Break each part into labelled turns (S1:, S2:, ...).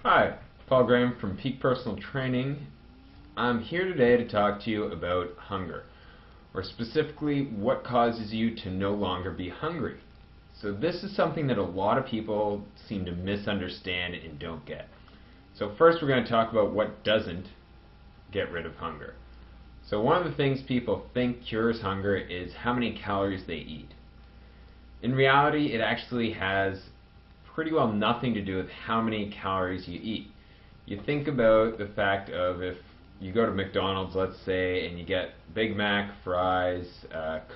S1: Hi, Paul Graham from Peak Personal Training. I'm here today to talk to you about hunger, or specifically what causes you to no longer be hungry. So this is something that a lot of people seem to misunderstand and don't get. So first we're going to talk about what doesn't get rid of hunger. So one of the things people think cures hunger is how many calories they eat. In reality, it actually has pretty well nothing to do with how many calories you eat. You think about the fact of if you go to McDonald's, let's say, and you get Big Mac, fries,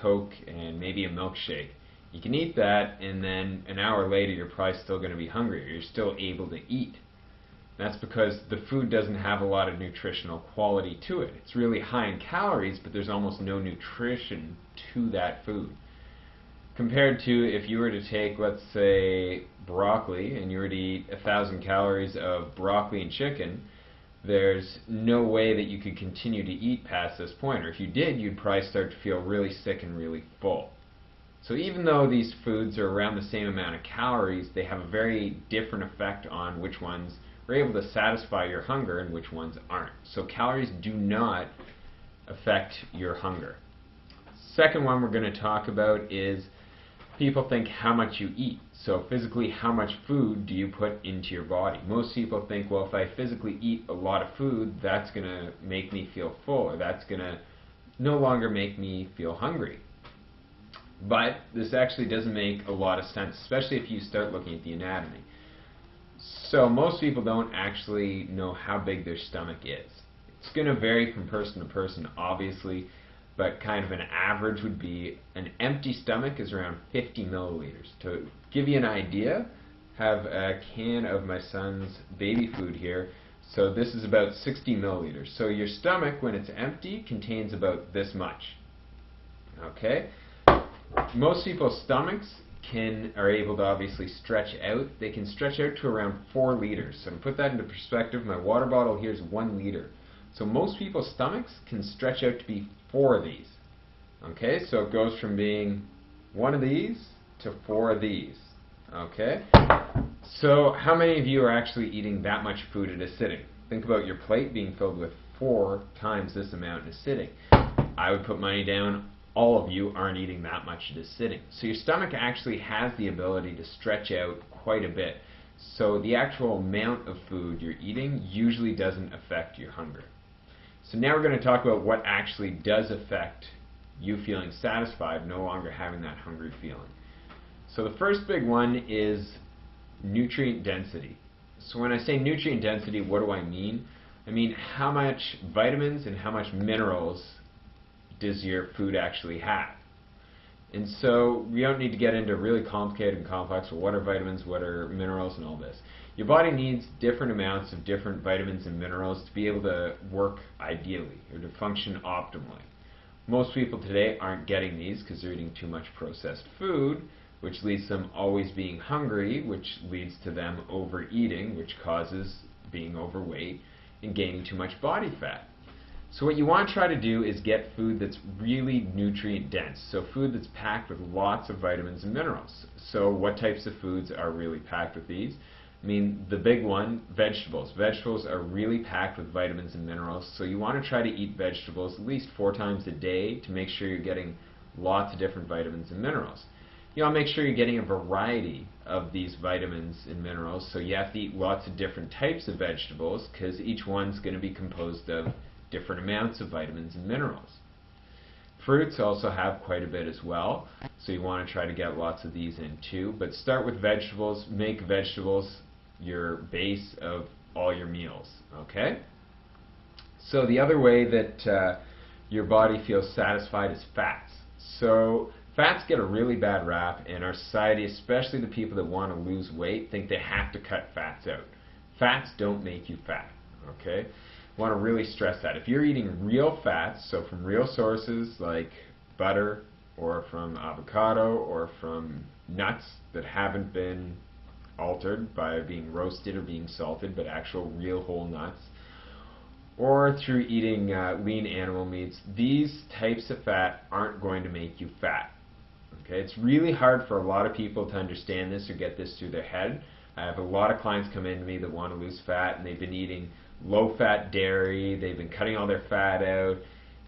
S1: Coke, and maybe a milkshake. You can eat that, and then an hour later you're probably still going to be hungry, or you're still able to eat. That's because the food doesn't have a lot of nutritional quality to it. It's really high in calories, but there's almost no nutrition to that food. Compared to if you were to take, let's say, broccoli, and you were to eat 1,000 calories of broccoli and chicken, there's no way that you could continue to eat past this point. Or if you did, you'd probably start to feel really sick and really full. So even though these foods are around the same amount of calories, they have a very different effect on which ones are able to satisfy your hunger and which ones aren't. So calories do not affect your hunger. Second one we're going to talk about is people think how much you eat. So physically, how much food do you put into your body? Most people think, well, if I physically eat a lot of food, that's going to make me feel full, or that's going to no longer make me feel hungry. But this actually doesn't make a lot of sense, especially if you start looking at the anatomy. So most people don't actually know how big their stomach is. It's going to vary from person to person, obviously, but kind of an average would be an empty stomach is around 50 milliliters. To give you an idea, have a can of my son's baby food here. So this is about 60 milliliters. So your stomach, when it's empty, contains about this much. Okay? Most people's stomachs are able to obviously stretch out. They can stretch out to around 4 liters. So to put that into perspective, my water bottle here is 1 liter. So most people's stomachs can stretch out to be 4 of these. Okay, so it goes from being 1 of these to 4 of these. Okay, so how many of you are actually eating that much food at a sitting? Think about your plate being filled with 4 times this amount in a sitting. I would put money down all of you aren't eating that much at a sitting. So your stomach actually has the ability to stretch out quite a bit. So the actual amount of food you're eating usually doesn't affect your hunger. So now we're going to talk about what actually does affect you feeling satisfied, no longer having that hungry feeling. So the first big one is nutrient density. So when I say nutrient density, what do I mean? I mean how much vitamins and how much minerals does your food actually have. And so we don't need to get into really complicated and complex, well, what are vitamins, what are minerals, and all this. Your body needs different amounts of different vitamins and minerals to be able to work ideally, or to function optimally. Most people today aren't getting these because they're eating too much processed food, which leads to them always being hungry, which leads to them overeating, which causes being overweight and gaining too much body fat. So what you want to try to do is get food that's really nutrient dense. So food that's packed with lots of vitamins and minerals. So what types of foods are really packed with these? I mean, the big one, vegetables. Vegetables are really packed with vitamins and minerals. So you want to try to eat vegetables at least 4 times a day to make sure you're getting lots of different vitamins and minerals. You want to make sure you're getting a variety of these vitamins and minerals. So you have to eat lots of different types of vegetables because each one's going to be composed of different amounts of vitamins and minerals. Fruits also have quite a bit as well, so you want to try to get lots of these in too. But start with vegetables, make vegetables your base of all your meals, okay? So the other way that your body feels satisfied is fats. So fats get a really bad rap in our society, especially the people that want to lose weight think they have to cut fats out. Fats don't make you fat, okay? Want to really stress that. If you're eating real fats, so from real sources like butter or from avocado or from nuts that haven't been altered by being roasted or being salted, but actual real whole nuts, or through eating lean animal meats, these types of fat aren't going to make you fat. Okay, it's really hard for a lot of people to understand this or get this through their head, I have a lot of clients come in to me that want to lose fat, and they've been eating low-fat dairy, they've been cutting all their fat out,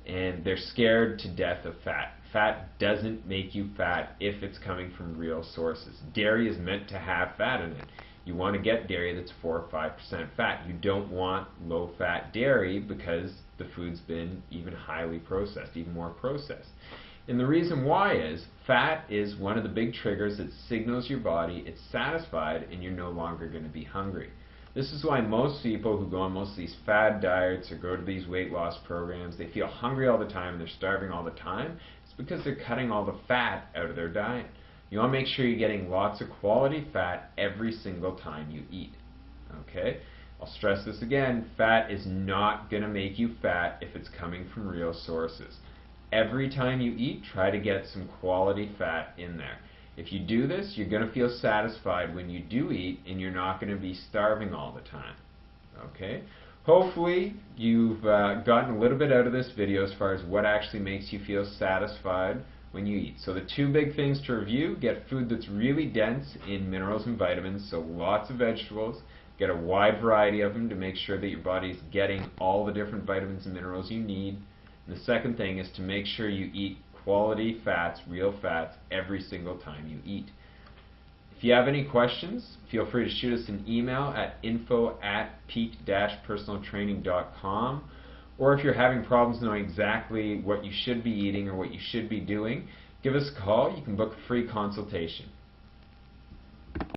S1: and they're scared to death of fat. Fat doesn't make you fat if it's coming from real sources. Dairy is meant to have fat in it. You want to get dairy that's 4 or 5% fat. You don't want low-fat dairy because the food's been even highly processed, even more processed. And the reason why is fat is one of the big triggers that signals your body it's satisfied and you're no longer going to be hungry. This is why most people who go on most of these fad diets or go to these weight loss programs, they feel hungry all the time and they're starving all the time. It's because they're cutting all the fat out of their diet. You want to make sure you're getting lots of quality fat every single time you eat. Okay? I'll stress this again, fat is not going to make you fat if it's coming from real sources. Every time you eat, try to get some quality fat in there. If you do this, you're going to feel satisfied when you do eat, and you're not going to be starving all the time. Okay? Hopefully, you've gotten a little bit out of this video as far as what actually makes you feel satisfied when you eat. So the two big things to review: get food that's really dense in minerals and vitamins, so lots of vegetables. Get a wide variety of them to make sure that your body's getting all the different vitamins and minerals you need. And the second thing is to make sure you eat quality fats, real fats, every single time you eat. If you have any questions, feel free to shoot us an email at info@peak-personaltraining.com, or if you're having problems knowing exactly what you should be eating or what you should be doing, give us a call. You can book a free consultation.